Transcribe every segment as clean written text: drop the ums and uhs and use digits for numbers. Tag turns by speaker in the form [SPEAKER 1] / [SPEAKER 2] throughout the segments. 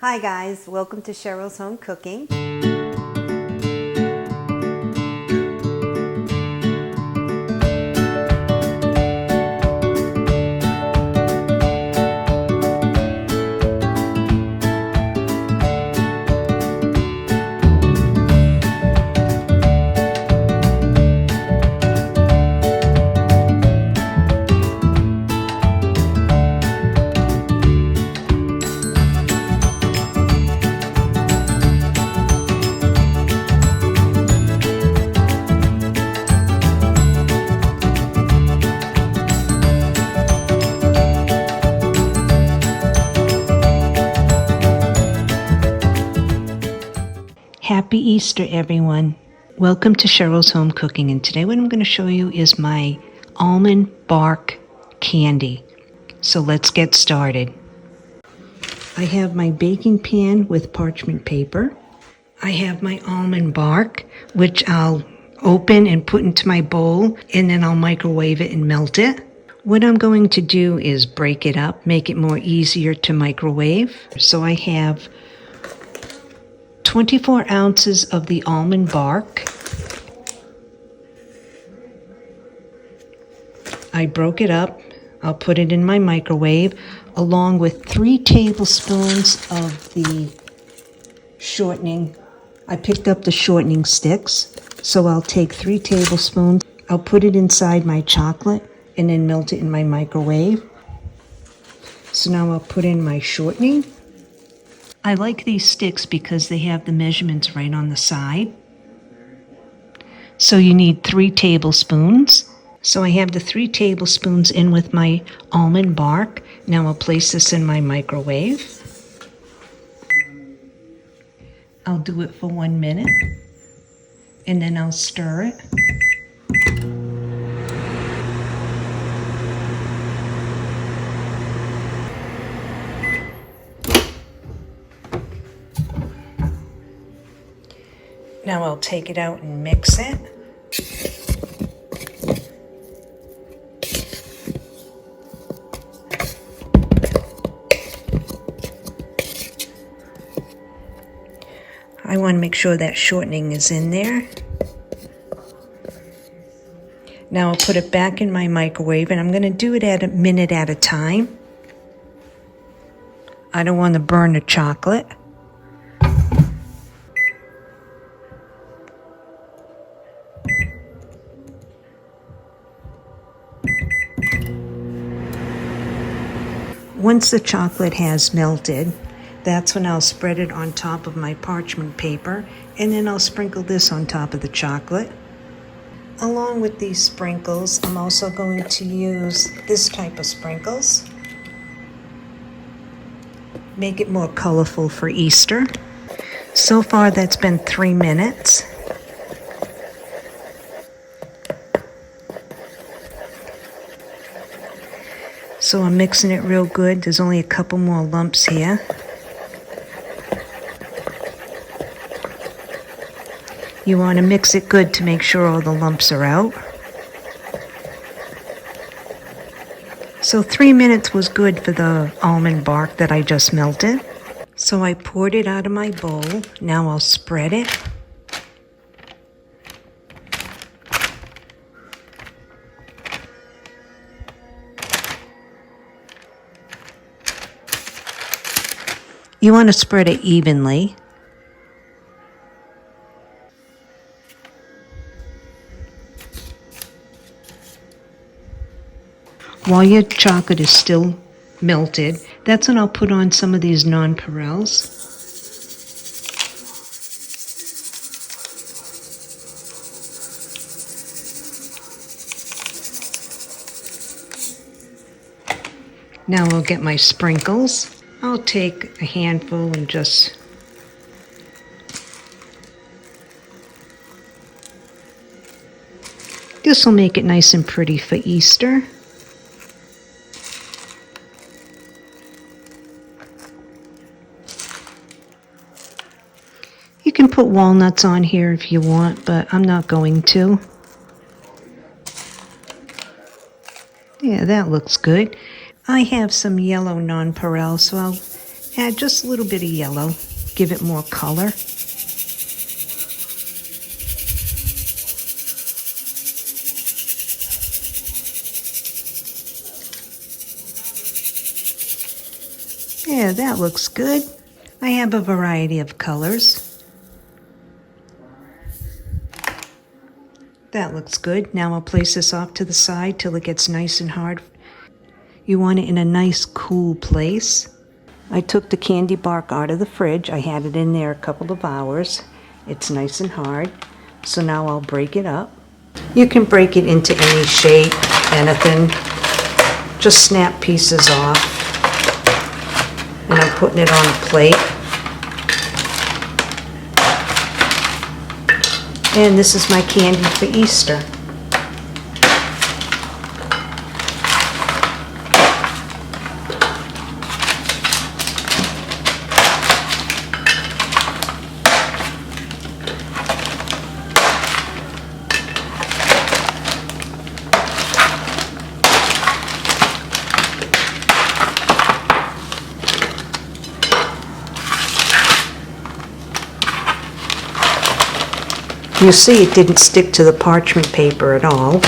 [SPEAKER 1] Hi guys, welcome to Cheryl's Home Cooking.
[SPEAKER 2] Happy Easter, everyone. Welcome to Cheryl's Home Cooking, and today what I'm going to show you is my almond bark candy. So let's get started. I have my baking pan with parchment paper. I have my almond bark, which I'll open and put into my bowl, and then I'll microwave it and melt it. What I'm going to do is break it up, make it more easier to microwave. So I have 24 ounces of the almond bark. I broke it up. I'll put it in my microwave along with 3 tablespoons of the shortening. I picked up the shortening sticks, so I'll take 3 tablespoons. I'll put it inside my chocolate and then melt it in my microwave. So now I'll put in my shortening. I like these sticks because they have the measurements right on the side. So you need 3 tablespoons. So I have the 3 tablespoons in with my almond bark. Now I'll place this in my microwave. I'll do it for 1 minute and then I'll stir it. Now I'll take it out and mix it. I want to make sure that shortening is in there. Now I'll put it back in my microwave, and I'm going to do it at a minute at a time. I don't want to burn the chocolate. Once the chocolate has melted, that's when I'll spread it on top of my parchment paper, and then I'll sprinkle this on top of the chocolate. Along with these sprinkles, I'm also going to use this type of sprinkles. Make it more colorful for Easter. So far that's been 3 minutes. So I'm mixing it real good. There's only a couple more lumps here. You want to mix it good to make sure all the lumps are out. So 3 minutes was good for the almond bark that I just melted. So I poured it out of my bowl. Now I'll spread it. You want to spread it evenly. While your chocolate is still melted, that's when I'll put on some of these nonpareils. Now I'll get my sprinkles. I'll take a handful and just this will make it nice and pretty for Easter. You can put walnuts on here if you want, but I'm not going to. Yeah, that looks good. I have some yellow nonpareil, so I'll Add just a little bit of yellow, give it more color. Yeah, that looks good. I have a variety of colors. That looks good. Now I'll place this off to the side till it gets nice and hard. You want it in a nice cool place. I took the candy bark out of the fridge. I had it in there a couple of hours. It's nice and hard. So now I'll break it up. You can break it into any shape, anything. Just snap pieces off. And I'm putting it on a plate. And this is my candy for Easter. You see it didn't stick to the parchment paper at all.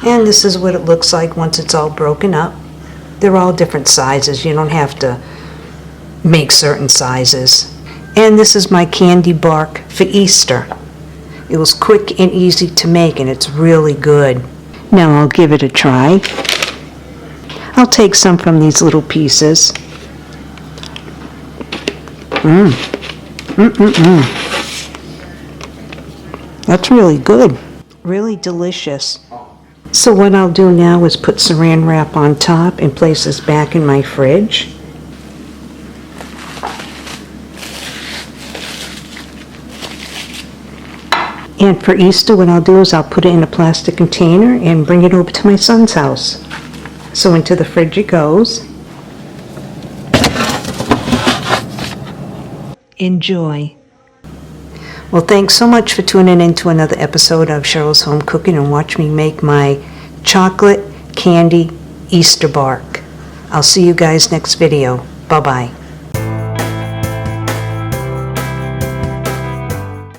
[SPEAKER 2] And this is what it looks like once it's all broken up. They're all different sizes. You don't have to make certain sizes. And this is my candy bark for Easter. It was quick and easy to make, and it's really good. Now I'll give it a try. I'll take some from these little pieces. That's really good. Really delicious. So what I'll do now is put saran wrap on top and place this back in my fridge. And for Easter, what I'll do is I'll put it in a plastic container and bring it over to my son's house. So into the fridge it goes. Enjoy. Well, thanks so much for tuning in to another episode of Cheryl's Home Cooking and watch me make my chocolate candy Easter bark. I'll see you guys next video. Bye-bye.